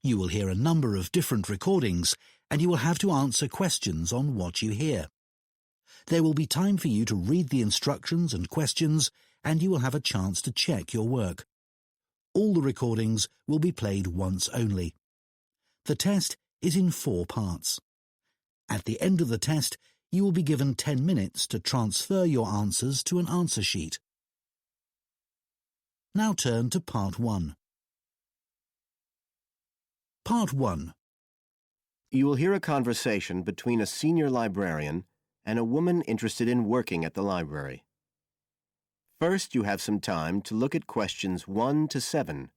You will hear a number of different recordings, and you will have to answer questions on what you hear. There will be time for you to read the instructions and questions, and you will have a chance to check your work. All the recordings will be played once only. The test is in 4 parts. At the end of the test, you will be given 10 minutes to transfer your answers to an answer sheet. Now turn to Part 1. Part 1. You will hear a conversation between a senior librarian and a woman interested in working at the library. First, you have some time to look at questions 1 to 7.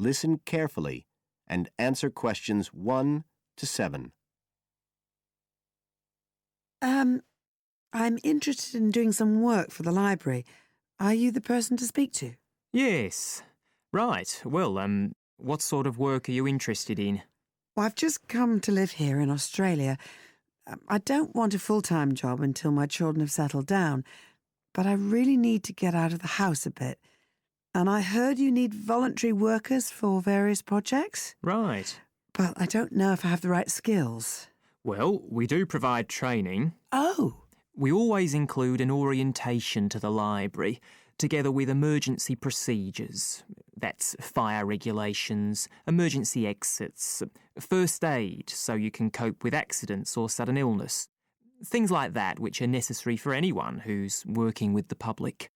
Listen carefully and answer questions 1 to 7. I'm interested in doing some work for the library. Are you the person to speak to? Yes. Right. Well, what sort of work are you interested in? Well, I've just come to live here in Australia. I don't want a full-time job until my children have settled down, but I really need to get out of the house a bit. And I heard you need voluntary workers for various projects. Right. But I don't know if I have the right skills. Well, we do provide training. Oh! We always include an orientation to the library, together with emergency procedures. That's fire regulations, emergency exits, first aid so you can cope with accidents or sudden illness. Things like that which are necessary for anyone who's working with the public.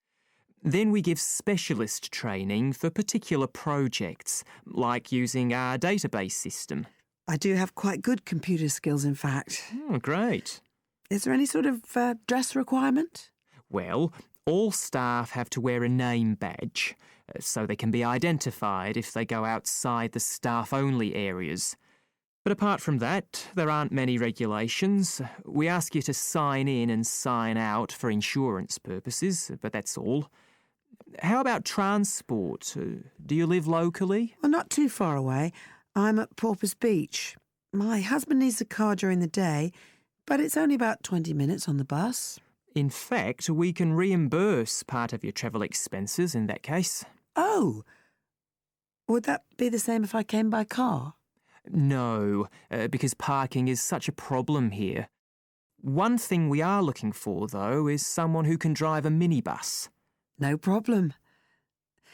Then we give specialist training for particular projects, like using our database system. I do have quite good computer skills, in fact. Oh, great. Is there any sort of dress requirement? Well, all staff have to wear a name badge, so they can be identified if they go outside the staff-only areas. But apart from that, there aren't many regulations. We ask you to sign in and sign out for insurance purposes, but that's all. How about transport? Do you live locally? Well, not too far away. I'm at Porpoise Beach. My husband needs a car during the day, but it's only about 20 minutes on the bus. In fact, we can reimburse part of your travel expenses in that case. Oh! Would that be the same if I came by car? No, because parking is such a problem here. One thing we are looking for, though, is someone who can drive a minibus. No problem.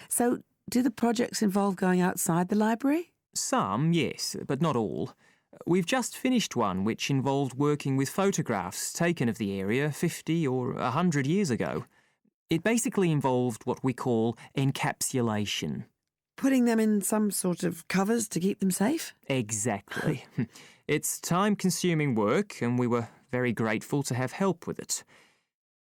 So, do the projects involve going outside the library? Some, yes, but not all. We've just finished one which involved working with photographs taken of the area 50 or 100 years ago. It basically involved what we call encapsulation. Putting them in some sort of covers to keep them safe? Exactly. It's time-consuming work, and we were very grateful to have help with it.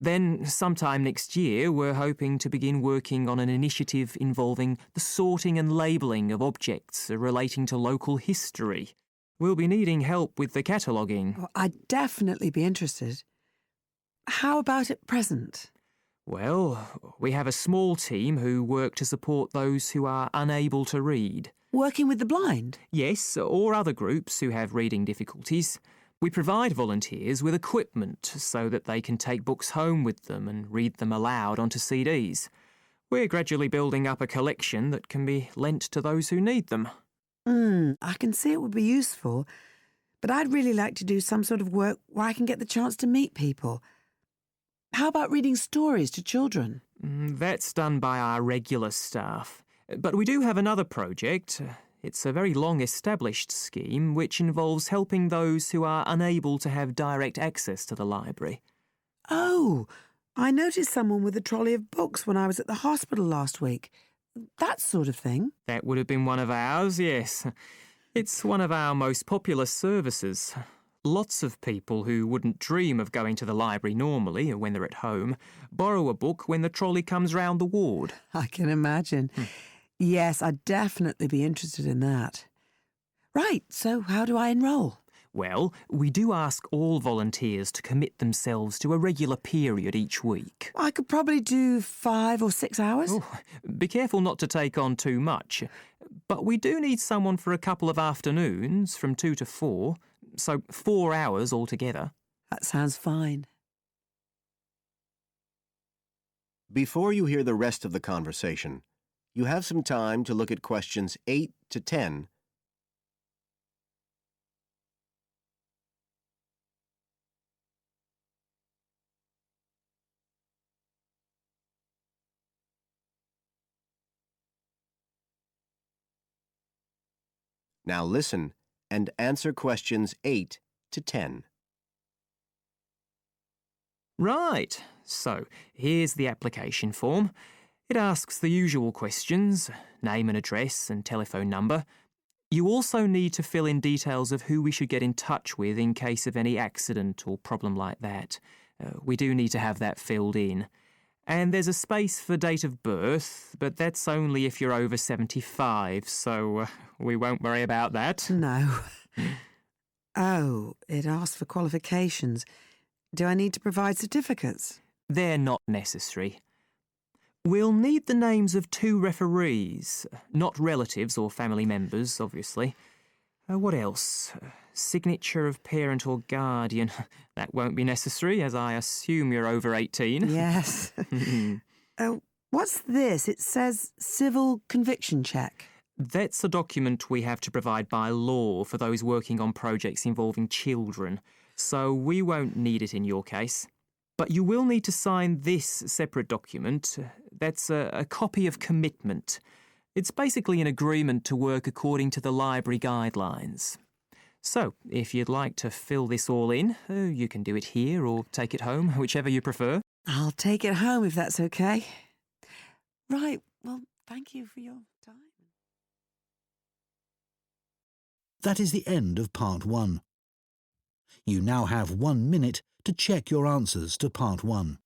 Then, sometime next year, we're hoping to begin working on an initiative involving the sorting and labelling of objects relating to local history. We'll be needing help with the cataloguing. Oh, I'd definitely be interested. How about at present? Well, we have a small team who work to support those who are unable to read. Working with the blind? Yes, or other groups who have reading difficulties. We provide volunteers with equipment so that they can take books home with them and read them aloud onto CDs. We're gradually building up a collection that can be lent to those who need them. I can see it would be useful, but I'd really like to do some sort of work where I can get the chance to meet people. How about reading stories to children? That's done by our regular staff. But we do have another project. It's a very long-established scheme which involves helping those who are unable to have direct access to the library. Oh, I noticed someone with a trolley of books when I was at the hospital last week. That sort of thing. That would have been one of ours, yes. It's one of our most popular services. Lots of people who wouldn't dream of going to the library normally when they're at home borrow a book when the trolley comes round the ward. I can imagine. Yes, I'd definitely be interested in that. Right, so how do I enrol? Well, we do ask all volunteers to commit themselves to a regular period each week. I could probably do 5 or 6 hours. Oh, be careful not to take on too much. But we do need someone for a couple of afternoons from 2 to 4, so 4 hours altogether. That sounds fine. Before you hear the rest of the conversation, you have some time to look at questions 8 to 10. Now listen and answer questions 8 to 10. Right, so here's the application form. It asks the usual questions, name and address and telephone number. You also need to fill in details of who we should get in touch with in case of any accident or problem like that. We do need to have that filled in. And there's a space for date of birth, but that's only if you're over 75, so we won't worry about that. No. Oh, it asks for qualifications. Do I need to provide certificates? They're not necessary. We'll need the names of 2 referees, not relatives or family members, obviously. What else? Signature of parent or guardian. That won't be necessary, as I assume you're over 18. Yes. What's this? It says civil conviction check. That's a document we have to provide by law for those working on projects involving children, so we won't need it in your case. But you will need to sign this separate document. That's a copy of commitment. It's basically an agreement to work according to the library guidelines. So, if you'd like to fill this all in, you can do it here or take it home, whichever you prefer. I'll take it home if that's okay. Right, well, thank you for your time. That is the end of part 1. You now have 1 minute to check your answers to part 1.